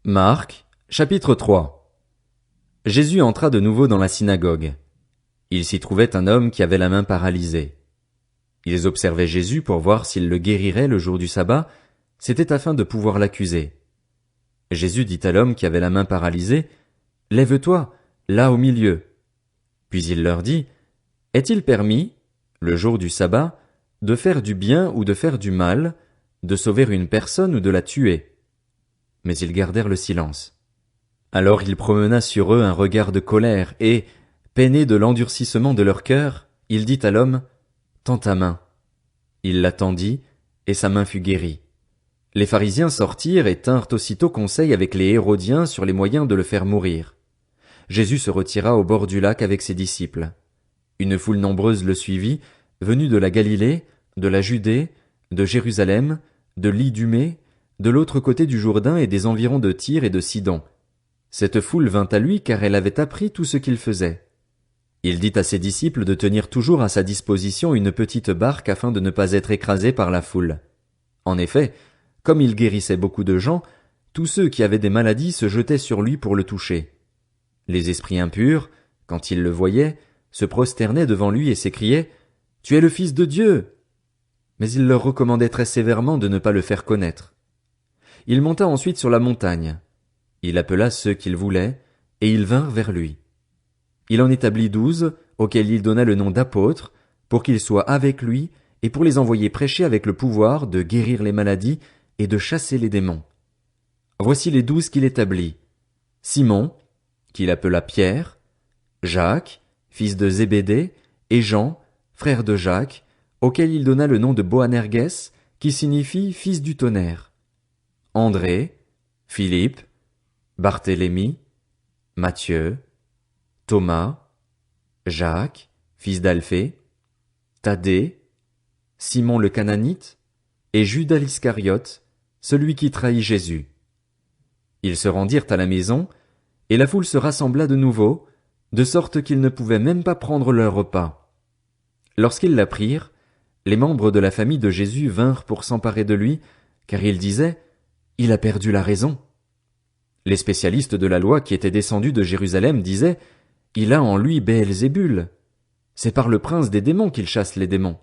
Marc, chapitre 3. Jésus entra de nouveau dans la synagogue. Il s'y trouvait un homme qui avait la main paralysée. Ils observaient Jésus pour voir s'il le guérirait le jour du sabbat, c'était afin de pouvoir l'accuser. Jésus dit à l'homme qui avait la main paralysée, « Lève-toi, là au milieu. » Puis il leur dit, « Est-il permis, le jour du sabbat, de faire du bien ou de faire du mal, de sauver une personne ou de la tuer ?» Mais ils gardèrent le silence. Alors il promena sur eux un regard de colère, et, peiné de l'endurcissement de leur cœur, il dit à l'homme, « Tends ta main. » Il la tendit, et sa main fut guérie. Les pharisiens sortirent et tinrent aussitôt conseil avec les Hérodiens sur les moyens de le faire mourir. Jésus se retira au bord du lac avec ses disciples. Une foule nombreuse le suivit, venue de la Galilée, de la Judée, de Jérusalem, de l'Idumée, de l'autre côté du Jourdain et des environs de Tyr et de Sidon. Cette foule vint à lui car elle avait appris tout ce qu'il faisait. Il dit à ses disciples de tenir toujours à sa disposition une petite barque afin de ne pas être écrasé par la foule. En effet, comme il guérissait beaucoup de gens, tous ceux qui avaient des maladies se jetaient sur lui pour le toucher. Les esprits impurs, quand ils le voyaient, se prosternaient devant lui et s'écriaient « Tu es le Fils de Dieu !» Mais il leur recommandait très sévèrement de ne pas le faire connaître. Il monta ensuite sur la montagne. Il appela ceux qu'il voulait, et ils vinrent vers lui. Il en établit 12, auxquels il donna le nom d'apôtres, pour qu'ils soient avec lui, et pour les envoyer prêcher avec le pouvoir de guérir les maladies et de chasser les démons. Voici les 12 qu'il établit. Simon, qu'il appela Pierre, Jacques, fils de Zébédée, et Jean, frère de Jacques, auquel il donna le nom de Boanerges, qui signifie fils du tonnerre. André, Philippe, Barthélemy, Matthieu, Thomas, Jacques, fils d'Alphée, Thaddée, Simon le Cananite, et Judas l'Iscariote, celui qui trahit Jésus. Ils se rendirent à la maison, et la foule se rassembla de nouveau, de sorte qu'ils ne pouvaient même pas prendre leur repas. Lorsqu'ils l'apprirent, les membres de la famille de Jésus vinrent pour s'emparer de lui, car ils disaient « Il a perdu la raison ». Les spécialistes de la loi qui étaient descendus de Jérusalem disaient « Il a en lui Béelzébul. C'est par le prince des démons qu'il chasse les démons. »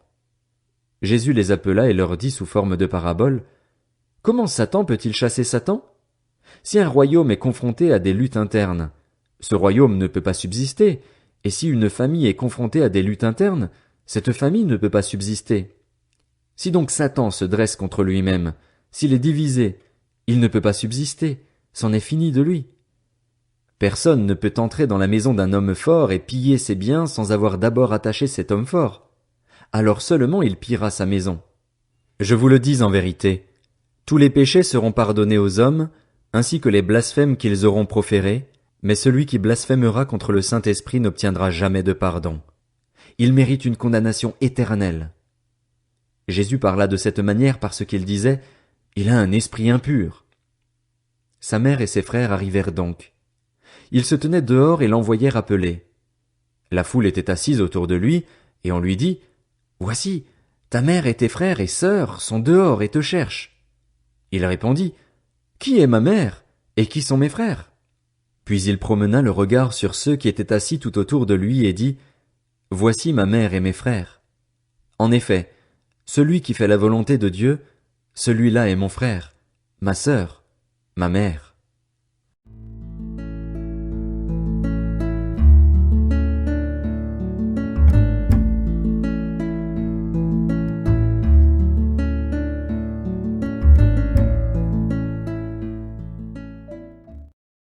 Jésus les appela et leur dit sous forme de parabole « Comment Satan peut-il chasser Satan? Si un royaume est confronté à des luttes internes, ce royaume ne peut pas subsister, et si une famille est confrontée à des luttes internes, cette famille ne peut pas subsister. Si donc Satan se dresse contre lui-même, s'il est divisé, il ne peut pas subsister, c'en est fini de lui. Personne ne peut entrer dans la maison d'un homme fort et piller ses biens sans avoir d'abord attaché cet homme fort. Alors seulement il pillera sa maison. Je vous le dis en vérité, tous les péchés seront pardonnés aux hommes, ainsi que les blasphèmes qu'ils auront proférés, mais celui qui blasphémera contre le Saint-Esprit n'obtiendra jamais de pardon. Il mérite une condamnation éternelle. Jésus parla de cette manière parce qu'il disait « Il a un esprit impur ». Sa mère et ses frères arrivèrent donc. Ils se tenaient dehors et l'envoyaient rappeler. La foule était assise autour de lui, et on lui dit « Voici, ta mère et tes frères et sœurs sont dehors et te cherchent. » Il répondit « Qui est ma mère, et qui sont mes frères ?» Puis il promena le regard sur ceux qui étaient assis tout autour de lui et dit « Voici ma mère et mes frères. En effet, celui qui fait la volonté de Dieu, celui-là est mon frère, ma sœur, ma mère. »